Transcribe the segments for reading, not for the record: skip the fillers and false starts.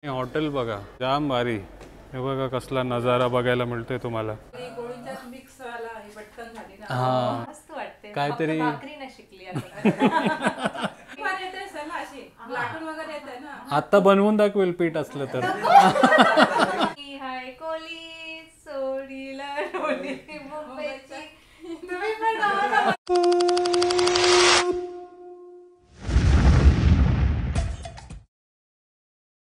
Hotel बघा जाम भारी. हे बघा कसला नजारा बघायला मिळतोय तुम्हाला. हा काहीतरी आता बनवून दाखवेल पीठ असलं तर.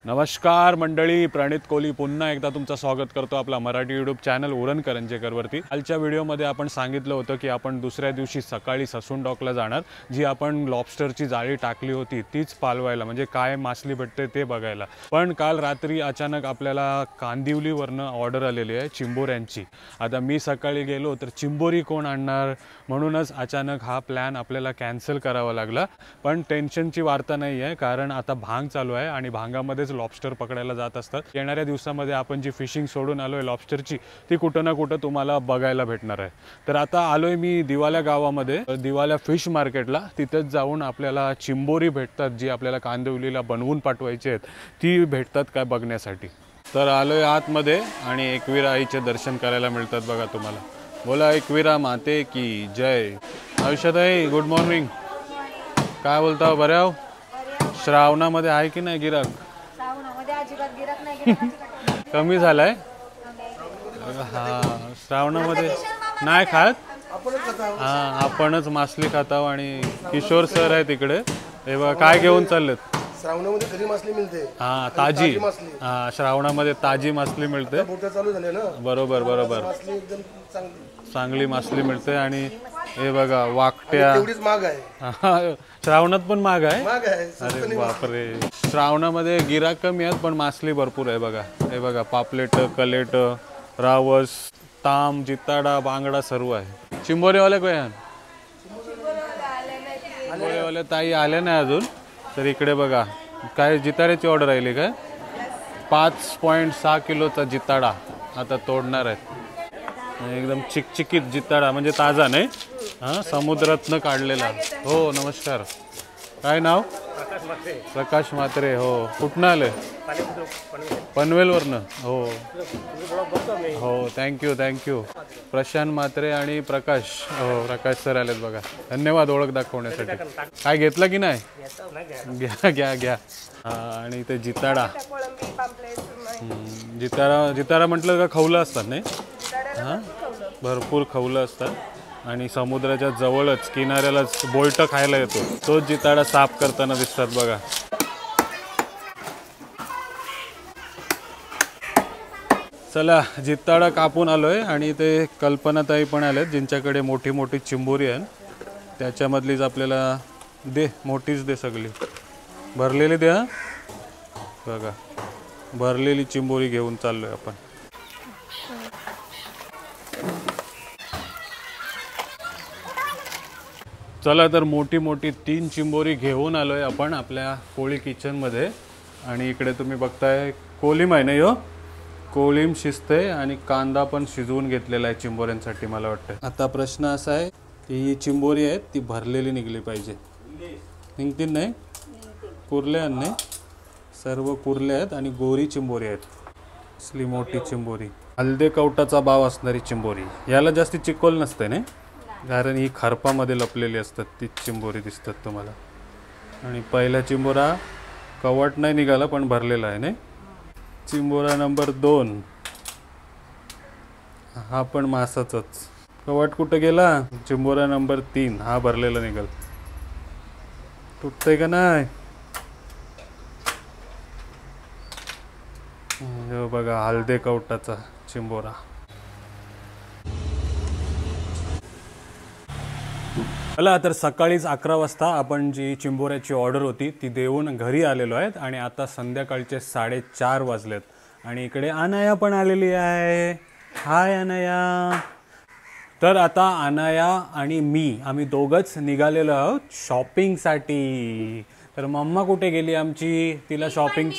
नमस्कार मंडळी, प्रणित कोहली पुन्हा एकदा तुमचं स्वागत करतो आपला मराठी यूट्यूब चॅनल उरण करंजेकरवरती. कालच्या व्हिडिओमध्ये आपण सांगितलं होतं की आपण दुसऱ्या दिवशी सकाळी ससून डॉकला जाणार. जी आपण लॉबस्टरची जाळी टाकली होती तीच पालवायला, म्हणजे काय मासली भेटते ते बघायला. पण काल रात्री अचानक आपल्याला कांदिवलीवरनं ऑर्डर आलेली आहे चिंबोऱ्यांची. आता मी सकाळी गेलो तर चिंबोरी कोण आणणार, म्हणूनच अचानक हा प्लॅन आपल्याला कॅन्सल करावा लागला. पण टेन्शनची वार्ता नाही आहे, कारण आता भांग चालू आहे आणि भांगामध्येच लॉबस्टर पकडायला जात असतात. येणाऱ्या दिवसामध्ये आपण जी फिशिंग सोडून आलोय लॉबस्टरची, ती कुठं ना कुठं तुम्हाला बघायला भेटणार आहे. तर आता आलोय मी दिवाल्या गावामध्ये, दिवाल्या फिश मार्केटला. तिथेच जाऊन आपल्याला चिंबोरी भेटतात जी आपल्याला कांदिवलीला बनवून पाठवायची आहेत, ती भेटतात काय बघण्यासाठी. तर आलोय आतमध्ये आणि एकविरा आईचे दर्शन करायला मिळतात बघा तुम्हाला. बोला एकविरा माते की जय. आयुष्याताई गुड मॉर्निंग. काय बोलता, बरे आहो? श्रावणामध्ये आहे की नाही गिराक? कमी झालाय. हा श्रावणामध्ये नाही खात. हा आपणच मासली खाताव आणि किशोर सर आहे तिकडे. हे बघा काय घेऊन चाललेत. श्रावणामध्ये खरी मासली मिळते. हा ताजी. हा श्रावणामध्ये ताजी मासली मिळते. चालू झाले ना. बरोबर बरोबर. मासली एकदम चांगली मासली मिळते. आणि हे बघा वाकट्या. तेवढीच महाग आहे. श्रावणात पण महाग आहे. महाग आहे. अरे बापरे. श्रावणामध्ये गिराक कमी आहेत पण मासली भरपूर आहे बघा. हे बघा पापलेट, कलेट, रावस, ताम, जिताडा, बांगडा सर्व आहे. चिंबोरीवाले काय आहे? चिंबोरीवाले ताई आले नाही अजून. तर इकडे बघा काय जिताड्याची ऑर्डर राहिली काय. 5.6 किलोचा जिताडा आता तोडणार आहेत. एकदम चिकचिकीत जिताडा, म्हणजे ताजा नाही. हां समुद्रातनं काढलेला. हो नमस्कार. काय नाव? प्रकाश म्हात्रे. हो कुठनं आले? पनवेलवरनं. हो हो थँक्यू थँक्यू. प्रशांत म्हात्रे आणि प्रकाश. हो प्रकाश सर आलेत बघा. धन्यवाद ओळख दाखवण्यासाठी. काय घेतलं की नाही? घ्या घ्या घ्या. हां आणि ते जिताडा. जिताडा म्हटलं का खवलं असतात नाही? हां भरपूर खवलं असतात आणि समुद्राच्या जवळच किनाऱ्यालाच बोलटं खायला येतो. तोच जिताडा साफ करताना दिसतात बघा. चला जिताडा कापून आलोय आणि ते कल्पनाताई पण आलेत ज्यांच्याकडे मोठी मोठी चिंबोरी आहे. त्याच्यामधलीच आपल्याला दे, मोठीच दे सगळी भरलेली दे. हां बघा भरलेली चिंबोरी घेऊन चाललोय आपण. चला तर मोठी मोठी 3 चिंबोरी घेऊन आलोय आपण आपल्या कोळी किचनमध्ये. आणि इकडे तुम्ही बघताय कोलिम आहे ना. यो कोलिम शिजते आणि कांदा पण शिजवून घेतलेला आहे चिंबोऱ्यांसाठी मला वाटतं. आता प्रश्न असा आहे की ही चिंबोरी आहे ती भरलेली निघली पाहिजे. निघतील नाही? कुर्ल्या नाही, सर्व कुर्ले आहेत आणि गोरी चिंबोरी आहेत. असली मोठी चिंबोरी, हलदे कवटाचा भाव असणारी चिंबोरी. याला जास्ती चिकोल नसते नाही, कारण ही खारपामध्ये लपलेली असतात. तीच चिंबोरी दिसतात तुम्हाला. आणि पहिला चिंबोरा कवट नाही निघाला पण भरलेला आहे नाही. चिंबोरा नंबर 2 हा पण मासाचाच. कवट कुठं गेला? चिंबोरा नंबर 3 हा भरलेला निघाल. तुटतंय का नाही? बघा हलदे कवटाचा चिंबोरा. चला तर सकाळीच 11 वाजता आपण जी चिंबोऱ्याची ऑर्डर होती ती देऊन घरी आलेलो आहेत. आणि आता संध्याकाळचे 4:30 वाजलेत आणि इकडे अनाया पण आलेली आहे. हाय अनाया. तर आता अनाया आणि मी आम्ही दोघंच निघालेलो आहोत शॉपिंगसाठी. तर मम्मा कुठे गेली आमची? तिला शॉपिंग.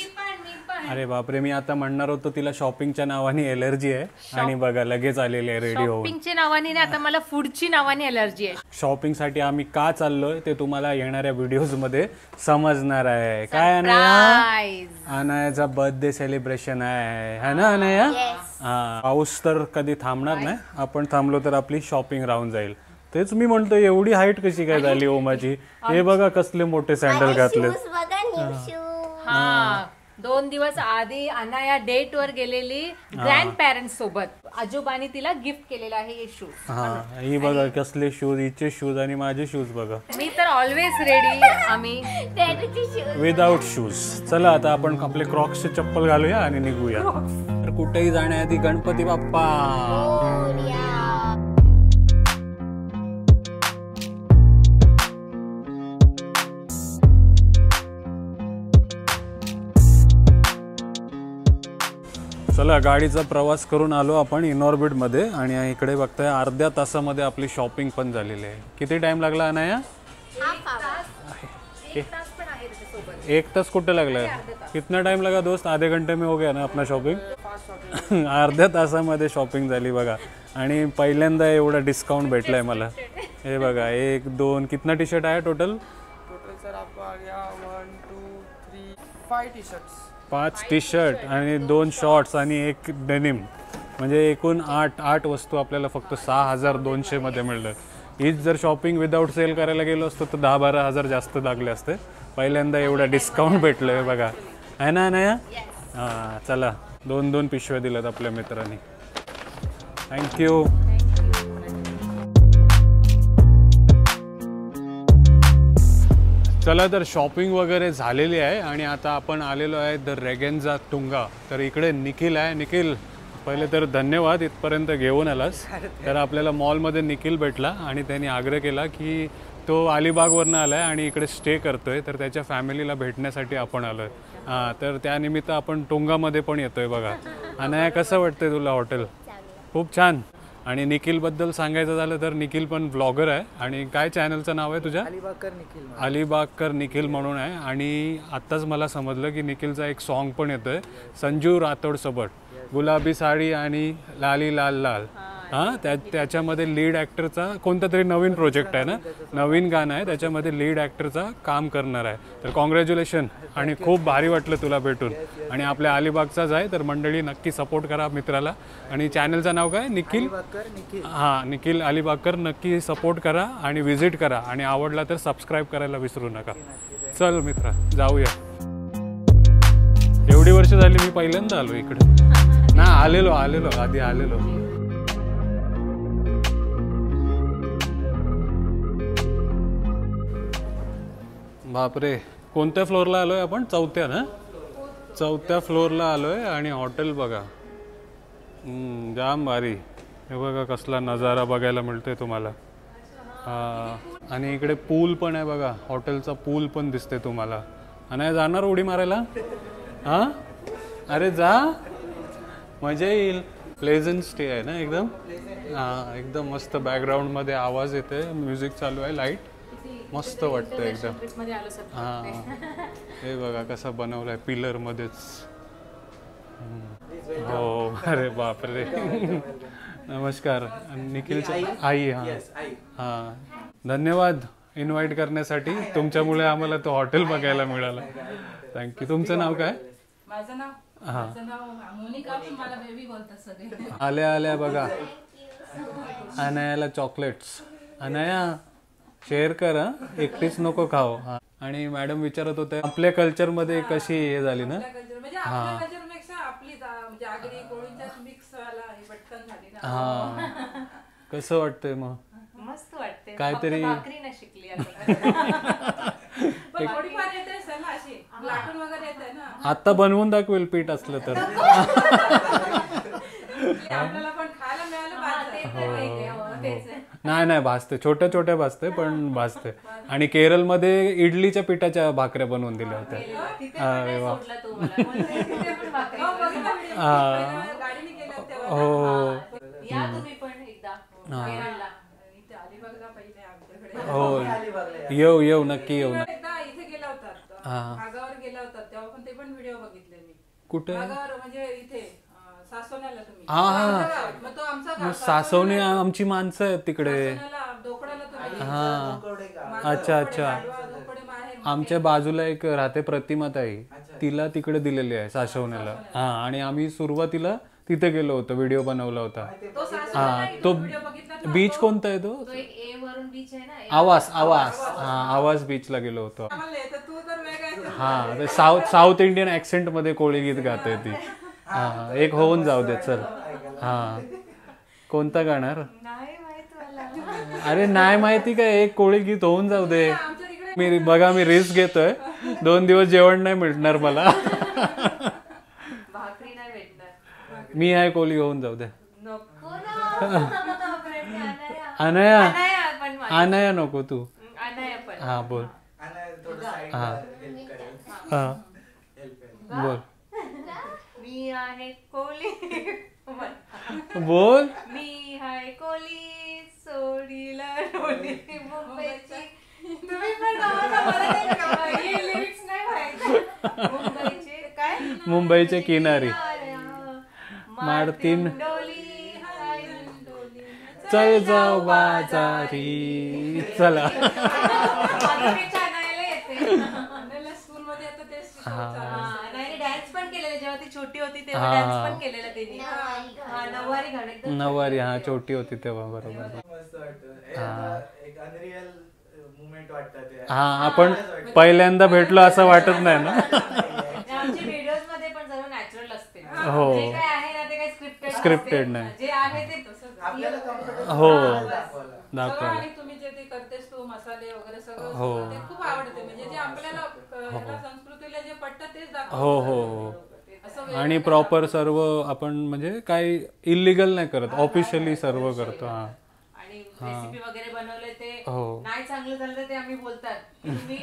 अरे बापरे, मी आता म्हणणार होतो तिला शॉपिंगच्या नावाने एलर्जी आहे आणि बघा लगेच आलेली आहे रेडी होऊन. शॉपिंगच्या नावाने नाही, आता मला फूडची नावाने एलर्जी आहे. शॉपिंगसाठी आम्ही का चाललोय ते तुम्हाला येणाऱ्या व्हिडिओज मध्ये समजणार आहे. काय अनया, अनयाचा बर्थडे सेलिब्रेशन आहे ना अनया? हा, पाऊस तर कधी थांबणार नाही, आपण थांबलो तर आपली शॉपिंग राहून जाईल. तेच मी म्हणतो एवढी हाईट कशी काय झाली ओमाची. हे बघा कसले मोठे सँडल घातले. हा, 2 दिवस आधी अनाया डेट वर गेलेली ग्रँड पॅरेंट्स सोबत. आजोबांनी तिला गिफ्ट केलेला आहे हे शूज. हा, ही बघा कसले शूज, हिचे शूज आणि माझे शूज बघा. मी तर ऑलवेज रेडी. आम्ही विदाउट शूज. चला आता आपण आपले क्रॉक्सचे चप्पल घालूया आणि निघूया. तर कुठेही जाण्याआधी गणपती बाप्पा. चला, गाडीचा प्रवास करून आलो आपण इनऑर्बिट मध्ये आणि इकडे बघताय अर्ध्या तासामध्ये आपली शॉपिंग पण झालेली आहे. किती टाइम लागला अनाया? 1 तास कुठे लागला? कितना टाइम लगा दोस्त? आधे घंटे में हो गया ना अपना शॉपिंग. अर्ध्या तासामध्ये शॉपिंग झाली बघा. आणि पहिल्यांदा एवढा डिस्काउंट भेटलाय मला. हे बघा, 1 2 कितना टी शर्ट आहे टोटल? सर आपको आ गया 1 2 3 5 टी शर्ट्स. 5 टी शर्ट आणि 2 शॉर्ट्स आणि 1 डेनिम, म्हणजे एकूण 8 वस्तू आपल्याला फक्त 6200 मध्ये मिळलं. हीच जर शॉपिंग विदाऊट सेल करायला गेलो असतो तर 10-12 हजार जास्त लागले असते. पहिल्यांदा एवढा डिस्काउंट भेटलं बघा, आहे ना अनया? हां, चला 2 पिशव्या दिल्यात आपल्या मित्रांनी. थँक्यू. चला, तर शॉपिंग वगैरे झालेली आहे आणि आता आपण आलेलो आहे द रेगेन्झा तुंगा. तर इकडे निखिल आहे. निखिल, पहिले तर धन्यवाद इथपर्यंत घेऊन आलास. तर आपल्याला मॉलमध्ये निखिल भेटला आणि त्यांनी आग्रह केला की तो अलिबागवरनं आला आहे आणि इकडे स्टे करतोय, तर त्याच्या फॅमिलीला भेटण्यासाठी आपण आलो आहे. हां, तर त्यानिमित्त आपण तुंगामध्ये पण येतोय बघा. अनया, कसं वाटतंय तुला हॉटेल? खूप छान. आणि निखिलबद्दल सांगायचं झालं तर निखिल पण ब्लॉगर आहे. आणि काय चॅनलचं नाव आहे तुझ्या? अलिबागकर निखिल म्हणून आहे. आणि आत्ताच मला समजलं की निखिलचा एक सॉन्ग पण येतोय, संजू राठोड सोबत, गुलाबी साडी आणि लाली लाल लाल. हां, त्याच्यामध्ये लीड ॲक्टरचा कोणता तरी नवीन प्रोजेक्ट आहे ना, नवीन गाणं आहे, त्याच्यामध्ये लीड ॲक्टरचा काम करणार आहे. तर कॉंग्रॅच्युलेशन. आणि खूप भारी वाटलं तुला भेटून. आणि आपल्या अलिबागचाच आहे, तर मंडळी नक्की सपोर्ट करा मित्राला. आणि चॅनलचं नाव काय? निखिल. हां, निखिल अलिबागकर. नक्की सपोर्ट करा आणि व्हिजिट करा. आणि आवडला तर सबस्क्राईब करायला विसरू नका. चल मित्रा, जाऊया. एवढी वर्ष झाली मी पहिल्यांदा आलो इकडे ना. आलेलो आधी आलेलो. बापरे, कोणत्या फ्लोअरला आलोय आपण? 4थ्या ना? 4थ्या फ्लोअरला आलोय. आणि हॉटेल बघा, जाम भारी. हे बघा कसला नजारा बघायला मिळतोय तुम्हाला. आणि इकडे पूल पण आहे बघा, हॉटेलचा पूल पण दिसते तुम्हाला. आणि जाणार उडी मारायला? हां, अरे जा, मजा येईल. प्लेझंट स्टे आहे ना एकदम. हां, एकदम मस्त. बॅकग्राऊंडमध्ये आवाज येते, म्युझिक चालू आहे, लाईट मस्त वाटतं एकदम. हां, हे बघा कसं बनवलं आहे पिलरमध्येच. हो, अरे बापरे. नमस्कार. निखिलची आई. हां हां, धन्यवाद इन्व्हाइट करण्यासाठी. तुमच्यामुळे आम्हाला तो हॉटेल बघायला मिळाला. थँक्यू. तुमचं नाव काय? माझं नाव मोनिका, पण मला बेबी बोलतात सगळे. आल्या बघा, अनयाला चॉकलेट्स. अनया, शेअर कर हं, एकटीच नको खाऊ. आणि मॅडम विचारत होते आपल्या कल्चरमध्ये कशी हे झाली ना. हां, हां, कसं वाटतंय मग? मस्त वाटते. काहीतरी आता बनवून दाखवेल पीठ असलं तर. नाही भाजते, छोट्या भाजते, पण भाजते. आणि केरळमध्ये इडलीच्या पिठाच्या भाकऱ्या बनवून दिल्या होत्या. अरे वा. हो हो, येऊ नक्की येऊ ना. इथे गेला होता, गेला होता तेव्हा पण ते पण व्हिडिओ बघितले मी. कुठे? मागावर म्हणजे इथे सासवण्याला तुम्ही. हा हा मग तो आमचा गाव. मग सासवणी आमची माणसं आहेत तिकडे. सासवण्याला, दोकडाला तुम्ही. हा अच्छा अच्छा. दोकडे माहेर. आमच्या बाजूला एक राहते प्रतिमा ताई, तिला तिकडे दिलेली आहे सासवण्याला. हा आणि आम्ही सुरुवातीला तिथे गेलो होतो, व्हिडिओ बनवला होता. तो सासवण्याला हा तो व्हिडिओ बघितला ना. बीच कोणता आहे तो? तो एक ए वरून बीच आहे ना. आवास आवास हा आवास बीचला गेलो होतो. आम्हाला येतं, तू तर वेगळा. हा ते साऊथ इंडियन ऍक्सेंट मध्ये कोळी गीत गाते ती. हा एक होऊन जाऊ दे चल. हा कोणता गाणार? नाही माहित मला. अरे नाही माहिती काय, एक कोळी गीत होऊन जाऊ दे. मी बघा मी रिस्क घेतोय, 2 दिवस जेवण नाही मिळणार मला. भाकरी नाही भेटणार. मी आहे कोळी, होऊन जाऊ दे. नको ना. अनया अनाया पण माझी. अनया नको तू. अनाया पण. हा बोल. हा हा बोल मी आहे कोली. बोल. मी आहे कोली सोडीला डोली मुंबईची. तुम्ही पण गावा ना, मला नाही हे lyrics नाही माहित. मुंबईचे काय? मुंबईच्या किनारी मारतीन डोली हाय डोली. चल जाऊ बाजारी चला. माझी छानायला येते. स्कूल मध्ये आता तेच नाही डान्स पण केलेला जेव्हा ती छोटी होती तेव्हा डान्स पण केलेला त्यांनी. हा नऊवारी घाल एकदम. नऊवारी हा छोटी होती तेव्हा बरोबर. हा आपण पहिल्यांदा भेटलो असं वाटत नाही ना. आमच्या व्हिडिओज मध्ये पण सर्व नॅचरल असते. हो. जे काय आहे ना ते काही स्क्रिप्टेड नाही. जे आहे ते हो सगळं. दाखवा. आणि तुम्ही जे ते करतेस तू मसाले वगैरे सगळं हो. ते खूप आवडते. म्हणजे जे आपल्याला ह्याला संस्कृतीला जे पटतं तेच दाखव. हो हो हो. असं आणि प्रॉपर सर्व आपण म्हणजे काही इलिगल नाही करत, ऑफिशियली सर्व करतो. हा आणि रेसिपी वगैरे बनवले ते हो. नाही चांगलं झालं तर ते आम्ही बोलतात तुम्ही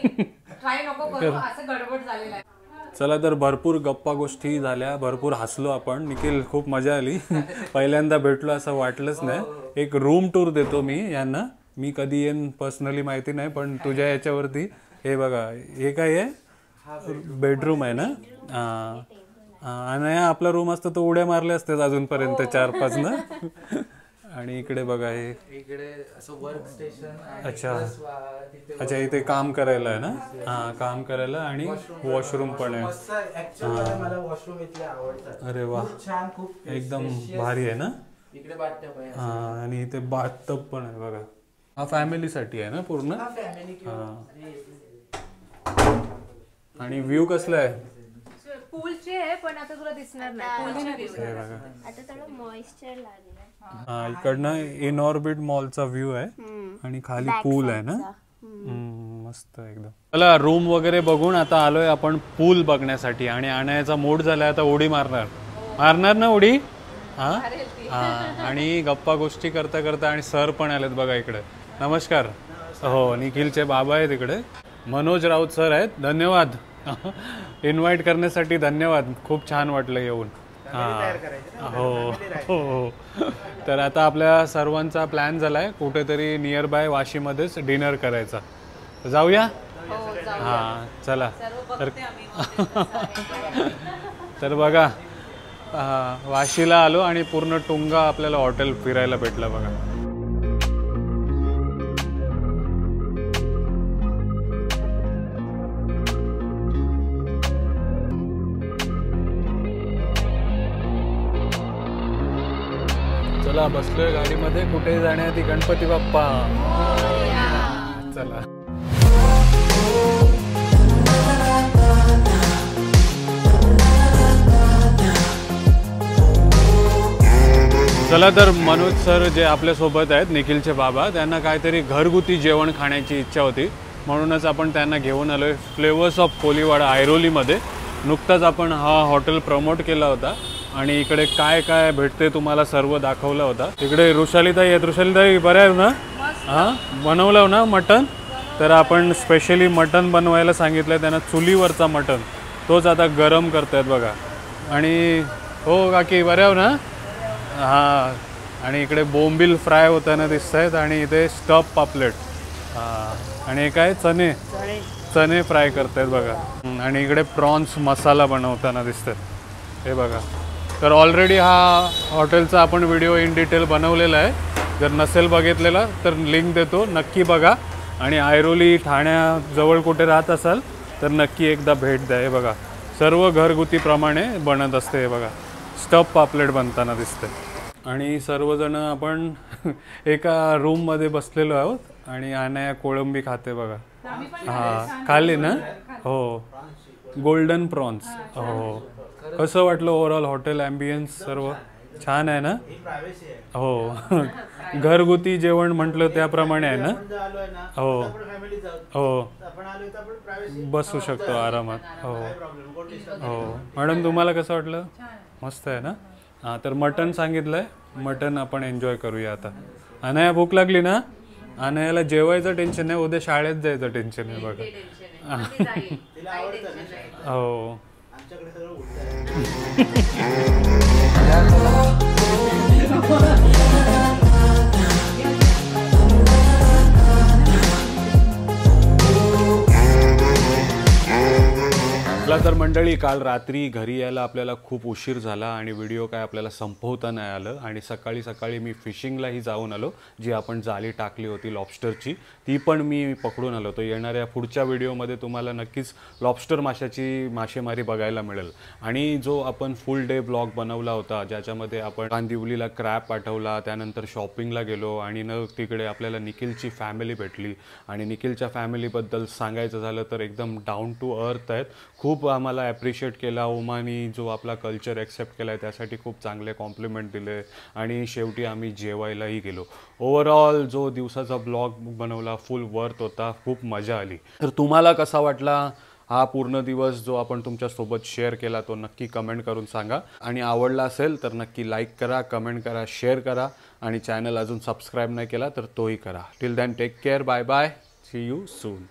ट्राय नको करू, असं गडबड झालेलं आहे. चला तर भरपूर गप्पा गोष्टी झाल्या, भरपूर हसलो आपण. निखिल खूप मजा आली. पहिल्यांदा भेटलो असं वाटलंच नाही. एक रूम टूर देतो मी यांना. मी कधी येईन पर्सनली माहिती नाही, पण तुझ्या याच्यावरती हे बघा, हे काय आहे? बेडरूम आहे ना. आणि आपला रूम असतो तो उड्या मारल्या असतात अजूनपर्यंत 4-5 ना. आणि इकडे बघा हे इकडे असं वर्क स्टेशन. अच्छा अच्छा इथे काम करायला आहे ना. हा काम करायला आणि वॉशरूम पण आहे. मला वॉशरूम इथले आवडतात. अरे वा छान, खूप एकदम भारी आहे ना. इकडे बाथटब आहे. हा आणि इथे बाथटब पण आहे बघा. हा फॅमिलीसाठी आहे ना पूर्ण. आणि व्ह्यू कसला आहे? पूलचे आहे पण आता तुला दिसणार नाही. पूलचे हे बघा. आता थोडं मॉइश्चर लागलं. हा इकडनं इन ऑर्बिट मॉलचा व्ह्यू आहे आणि खाली पूल आहे ना. मस्त एकदम. चला रूम वगैरे बघून आता आलोय आपण पूल बघण्यासाठी. आणि आणायचा मूड झालाय आता, उडी मारणार ना उडी. हा हा आणि गप्पा गोष्टी करता करता आणि सर पण आलेत बघा इकडे. नमस्कार. हो निखिलचे बाबा आहेत इकडे, मनोज राऊत सर आहेत. धन्यवाद इन्व्हाइट करण्यासाठी, धन्यवाद. खूप छान वाटलं येऊन. हां हो हो. तर आता आपल्या सर्वांचा प्लॅन झाला आहे कुठेतरी नियर बाय वाशीमध्येच डिनर करायचा. जाऊया. हां चला. तर बघा वाशीला आलो आणि पूर्ण टुंगा आपल्याला हॉटेल फिरायला भेटलं बघा. चला बसलोय गाडीमध्ये, कुठे जाण्याआधी गणपती बाप्पा. चला चला तर मनोज सर जे आपल्यासोबत आहेत, निखिलचे बाबा, त्यांना काहीतरी घरगुती जेवण खाण्याची इच्छा होती. म्हणूनच आपण त्यांना घेऊन आलोय फ्लेवर्स ऑफ कोलीवाडा ऐरोलीमध्ये. नुकताच आपण हा हॉटेल प्रमोट केला होता आणि इकडे काय काय भेटते तुम्हाला सर्व दाखवलं होता. इकडे ऋषालीताई आहेत. ऋषालीताई बऱ्या आहे ना. हां बनवलं ना मटण. तर आपण स्पेशली मटण बनवायला सांगितलं त्यांना, चुलीवरचा मटण तोच आता गरम करतायत बघा. आणि हो काकी बऱ्या ना. हां आणि इकडे बोंबील फ्राय होताना दिसत आहेत आणि इथे स्टफ पापलेट. हां आणि काय चणे फ्राय करतायत बघा. आणि इकडे प्रॉन्स मसाला बनवताना दिसतात. हे बघा. तर ऑलरेडी हा हॉटेलचा आपण व्हिडिओ इन डिटेल बनवलेला आहे. जर नसेल बघितलेला तर लिंक देतो, नक्की बघा. आणि ऐरोली ठाण्याजवळ कुठे राहत असाल तर नक्की एकदा भेट द्या. हे बघा सर्व घरगुतीप्रमाणे बनत असते. हे बघा स्टफ पापलेट बनताना दिसते. आणि सर्वजण आपण एका रूममध्ये बसलेलो आहोत आणि अनाया कोळंबी खाते बघा. हां खाल्ली ना? हो गोल्डन प्रॉन्स. हो कसं वाटलं ओव्हरऑल हॉटेल ॲम्बियन्स सर्व छान आहे ना? हो घरगुती जेवण म्हटलं त्याप्रमाणे आहे ना? हो हो बसू शकतो आरामात. हो हो मॅडम तुम्हाला कसं वाटलं? मस्त आहे ना? हां तर मटण सांगितलं आहे, मटण आपण एन्जॉय करूया आता. अनाया भूक लागली ना? अनायाला जेवायचं टेन्शन नाही, उद्या शाळेत जायचं टेन्शन आहे बघा. हो आपला तर मंडळी काल रात्री घरी यायला आपल्याला खूप उशीर झाला आणि व्हिडिओ काय आपल्याला संपवता नाही आलं. आणि सकाळी सकाळी मी फिशिंगलाही जाऊन आलो. जी आपण जाळी टाकली होती लॉबस्टरची ती पण मी पकडून आलो. तर येणाऱ्या पुढच्या व्हिडिओमध्ये तुम्हाला नक्कीच लॉबस्टर माशाची मासेमारी बघायला मिळेल. आणि जो आपण फुल डे ब्लॉग बनवला होता ज्याच्यामध्ये आपण कांदिवलीला क्रॅब पाठवला, त्यानंतर शॉपिंगला गेलो आणि तिकडे आपल्याला निखिलची फॅमिली भेटली. आणि निखिलच्या फॅमिलीबद्दल सांगायचं झालं तर एकदम डाऊन टू अर्थ आहेत. खूप आम्हाला ॲप्रिशिएट केला. उमानी जो आपला कल्चर ॲक्सेप्ट केला आहे त्यासाठी खूप चांगले कॉम्प्लिमेंट दिले. आणि शेवटी आम्ही जेवायलाही गेलो. ओव्हरऑल जो दिवसाचा ब्लॉग बनवला फुल वर्थ होता, खूप मजा आली. तर तुम्हाला कसा वाटला हा पूर्ण दिवस जो आपण तुमच्यासोबत शेअर केला तो नक्की कमेंट करून सांगा. आणि आवडला असेल तर नक्की लाईक करा, कमेंट करा, शेअर करा. आणि चॅनल अजून सबस्क्राईब नाही केला तर तोही करा. Till then take care, bye bye, see you soon.